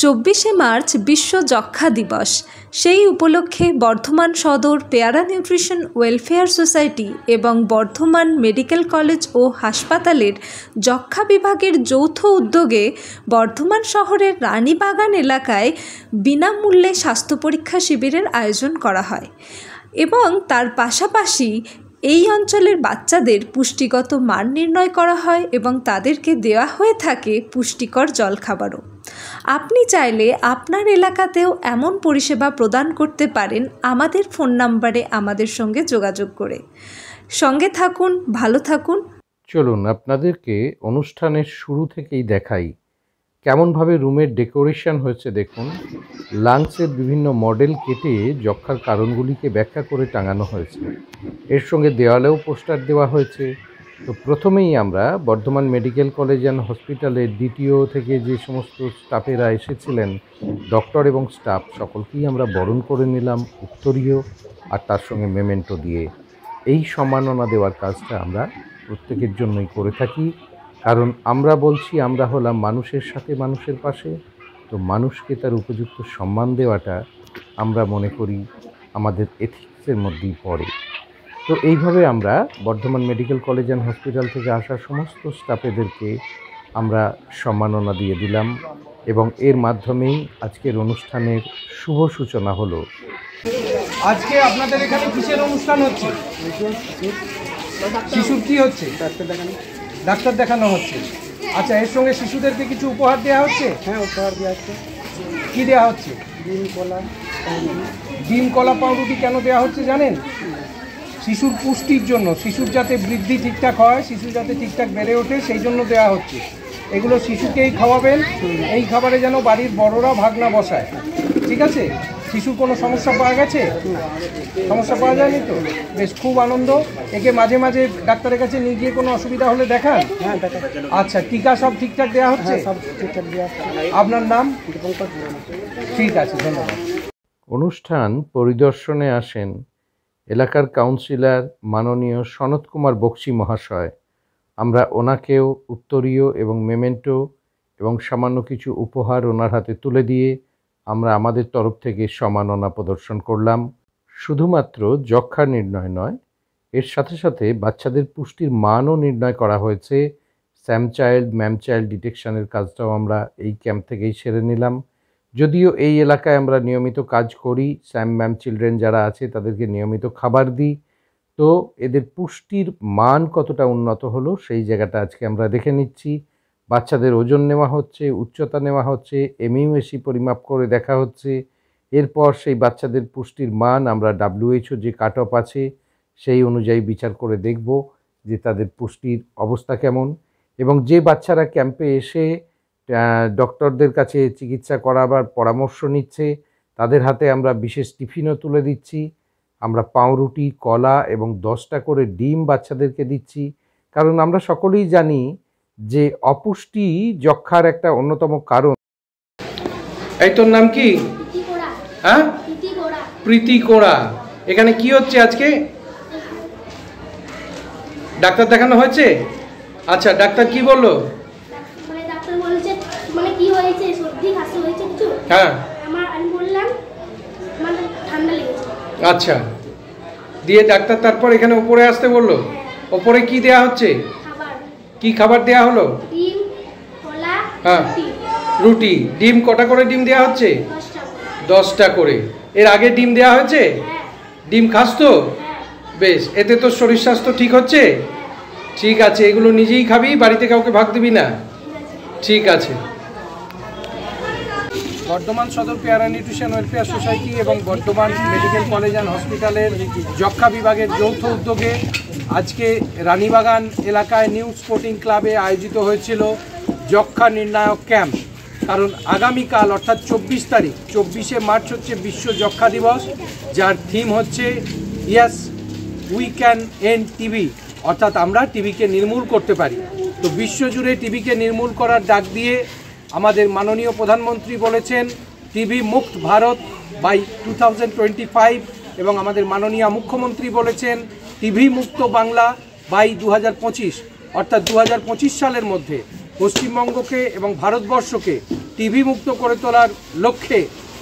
24শে March বিশ্ব যক্ষ্মা দিবস। সেই উপলক্ষে বর্ধমান সদর পেয়ারা নিউট্রিশন ওয়েলফেয়ার সোসাইটি এবং বর্ধমান মেডিকেল কলেজ ও হাসপাতালের যক্ষ্মা বিভাগের যৌথ উদ্যোগে বর্ধমান শহরের রানীবাগান এলাকায় বিনামূল্যে স্বাস্থ্য পরীক্ষা শিবিরের আয়োজন করা হয় এবং তার পাশাপাশি এই অঞ্চলের বাচ্চাদের পুষ্টিগত মান নির্ণয় করা হয় এবং তাদেরকে দেওয়া হয়ে থাকে পুষ্টিকর জলখাবারও। আপনি চাইলে আপনার এলাকাতেও এমন পরিষেবা প্রদান করতে পারেন আমাদের ফোন নাম্বারে আমাদের সঙ্গে যোগাযোগ করে। সঙ্গে থাকুন, ভালো থাকুন। চলুন আপনাদেরকে অনুষ্ঠানের শুরু থেকেই দেখাই কেমনভাবে রুমের ডেকোরেশন হয়েছে। দেখুন, লাংসের বিভিন্ন মডেল কেটে যক্ষ্মার কারণগুলিকে ব্যাখ্যা করে টাঙানো হয়েছে। এর সঙ্গে দেওয়ালেও পোস্টার দেওয়া হয়েছে। তো প্রথমেই আমরা বর্ধমান মেডিকেল কলেজ অ্যান্ড হসপিটালের দ্বিতীয় থেকে যে সমস্ত স্টাফেরা এসেছিলেন, ডক্টর এবং স্টাফ সকলকেই আমরা বরণ করে নিলাম উত্তরীয় আর তার সঙ্গে মেমেন্টো দিয়ে। এই সম্মাননা দেওয়ার কাজটা আমরা প্রত্যেকের জন্যই করে থাকি, কারণ আমরা বলছি আমরা হলাম মানুষের সাথে মানুষের পাশে। তো মানুষকে তার উপযুক্ত সম্মান দেওয়াটা আমরা মনে করি আমাদের এথিক্সের মধ্যেই পড়ে। তো এইভাবে আমরা Bardhaman medical college and hospital থেকে আসা সমস্ত স্টাফেদেরকে আমরা সম্মাননা দিয়ে দিলাম এবং এর মাধ্যমেই আজকের অনুষ্ঠানের শুভ সূচনা হলো। আজকে আপনাদের এখানে কিসের অনুষ্ঠান হচ্ছে? শিশুর কি হচ্ছে? ডাক্তার দেখানো হচ্ছে। আচ্ছা, এর সঙ্গে শিশুদেরকে কিছু উপহার দেওয়া হচ্ছে? হ্যাঁ, উপহার দেওয়া হচ্ছে। কি দেওয়া হচ্ছে? ডিম, কলা, পাউরুটি। কেন দেওয়া হচ্ছে জানেন? শিশুর পুষ্টির জন্য, শিশুর যাতে বৃদ্ধি ঠিকঠাক হয়, শিশু যাতে ঠিকঠাক বেড়ে ওঠে, সেই জন্য দেওয়া হচ্ছে। এগুলো শিশুকেই খাওয়াবেন। এই খাবারে যেন বাড়ির বড়রা ভাগ না বসায়, ঠিক আছে? শিশুর কোনো সমস্যা পাওয়া গেছে? সমস্যা পাওয়া যায়নি তো? বেশ, খুব আনন্দ। একে মাঝে মাঝে ডাক্তারের কাছে নিয়ে গিয়ে কোনো অসুবিধা হলে দেখান। হ্যাঁ, দেখা। আচ্ছা, টিকা সব ঠিকঠাক দেওয়া হচ্ছে? সব ঠিকঠাক দেওয়া হচ্ছে। আপনার নাম? ঠিক আছে, ধন্যবাদ। অনুষ্ঠান পরিদর্শনে আসেন এলাকার কাউন্সিলর মাননীয় সনত কুমার বক্সি মহাশয়। আমরা ওনাকেও উত্তরীয় এবং মেমেন্টো এবং সামান্য কিছু উপহার ওনার হাতে তুলে দিয়ে আমরা আমাদের তরফ থেকে সম্মাননা প্রদর্শন করলাম। শুধুমাত্র যক্ষ্মা নির্ণয় নয়, এর সাথে সাথে বাচ্চাদের পুষ্টির মানও নির্ণয় করা হয়েছে। স্যাম চাইল্ড, ম্যাম চাইল্ড ডিটেকশনের কাজটাও আমরা এই ক্যাম্প থেকেই সেরে নিলাম। যদিও এই এলাকায় আমরা নিয়মিত কাজ করি, স্যাম ম্যাম চিলড্রেন যারা আছে তাদেরকে নিয়মিত খাবার দিই। তো এদের পুষ্টির মান কতটা উন্নত হলো সেই জায়গাটা আজকে আমরা দেখে নিচ্ছি। বাচ্চাদের ওজন নেওয়া হচ্ছে, উচ্চতা নেওয়া হচ্ছে, এমইউএসি পরিমাপ করে দেখা হচ্ছে। এরপর সেই বাচ্চাদের পুষ্টির মান আমরা WHO যে কাট অফ আছে সেই অনুযায়ী বিচার করে দেখব যে তাদের পুষ্টির অবস্থা কেমন। এবং যে বাচ্চারা ক্যাম্পে এসে ডক্টরদের কাছে চিকিৎসা করাবার পরামর্শ নিচ্ছে, তাদের হাতে আমরা বিশেষ টিফিনও তুলে দিচ্ছি। আমরা পাউরুটি, কলা এবং 10টা করে ডিম বাচ্চাদেরকে দিচ্ছি, কারণ আমরা সকলেই জানি যে অপুষ্টি যক্ষ্মার একটা অন্যতম কারণ। এই তোর নাম কি? হ্যাঁ, প্রীতি কোড়া। এখানে কি হচ্ছে আজকে? ডাক্তার দেখানো হয়েছে? আচ্ছা, ডাক্তার কি বললো? হ্যাঁ, আচ্ছা, দিয়ে ডাক্তার তারপর এখানে উপরে আসতে বললো। উপরে কি দেয়া হচ্ছে? কি খাবার দেয়া হলো? হ্যাঁ, রুটি। ডিম কটা করে ডিম দেওয়া হচ্ছে? 10টা করে। এর আগে ডিম দেওয়া হয়েছে? ডিম খাস তো? বেশ, এতে তো শরীর স্বাস্থ্য ঠিক হচ্ছে। ঠিক আছে, এগুলো নিজেই খাবি, বাড়িতে কাউকে ভাগ দিবি না? ঠিক আছে। বর্ধমান সদর পেয়ারা নিউট্রিশন ওয়েলফেয়ার সোসাইটি এবং বর্ধমান মেডিকেল কলেজ অ্যান্ড হসপিটালের যক্ষ্মা বিভাগের যৌথ উদ্যোগে আজকে রানীবাগান এলাকায় নিউ স্পোর্টিং ক্লাবে আয়োজিত হয়েছিল যক্ষ্মা নির্ণায়ক ক্যাম্প। কারণ আগামীকাল অর্থাৎ 24 তারিখ, 24শে মার্চ হচ্ছে বিশ্ব যক্ষ্মা দিবস, যার থিম হচ্ছে yes we can and TB, অর্থাৎ আমরা টিবিকে নির্মূল করতে পারি। তো বিশ্বজুড়ে টিবিকে নির্মূল করার ডাক দিয়ে আমাদের মাননীয় প্রধানমন্ত্রী বলেছেন টিবি মুক্ত ভারত বাই 2025 এবং আমাদের মাননীয় মুখ্যমন্ত্রী বলেছেন টিবি মুক্ত বাংলা বাই 2025, অর্থাৎ 2025 সালের মধ্যে পশ্চিমবঙ্গকে এবং ভারতবর্ষকে টিভি মুক্ত করে তোলার লক্ষ্যে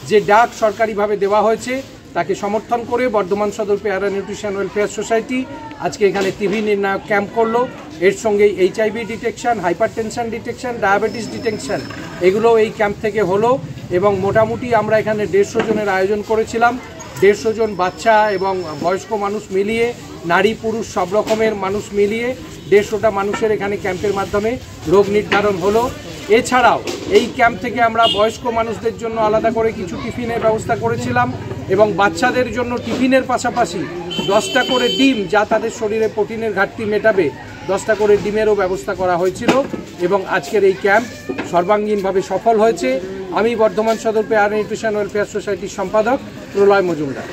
যে ডাক সরকারিভাবে দেওয়া হয়েছে তাকে সমর্থন করে বর্ধমান সদর পেয়ারা নিউট্রিশন ওয়েলফেয়ার সোসাইটি আজকে এখানে টিভি নির্ণায়ক ক্যাম্প করলো। এর সঙ্গে HIV detection, hypertension detection, diabetes detection এগুলো এই ক্যাম্প থেকে হলো এবং মোটামুটি আমরা এখানে 150 জনের আয়োজন করেছিলাম। 150 জন বাচ্চা এবং বয়স্ক মানুষ মিলিয়ে, নারী পুরুষ সব রকমের মানুষ মিলিয়ে 150টা মানুষের এখানে ক্যাম্পের মাধ্যমে রোগ নির্ধারণ হলো। এছাড়াও এই ক্যাম্প থেকে আমরা বয়স্ক মানুষদের জন্য আলাদা করে কিছু টিফিনের ব্যবস্থা করেছিলাম এবং বাচ্চাদের জন্য টিফিনের পাশাপাশি 10টা করে ডিম, যা তাদের শরীরে প্রোটিনের ঘাটতি মেটাবে, 10টা করে ডিমেরও ব্যবস্থা করা হয়েছিল এবং আজকের এই ক্যাম্প সর্বাঙ্গীনভাবে সফল হয়েছে। আমি বর্ধমান সদর পেয়ারা নিউট্রিশন ওয়েলফেয়ার সোসাইটির সম্পাদক প্রলয় মজুমদার।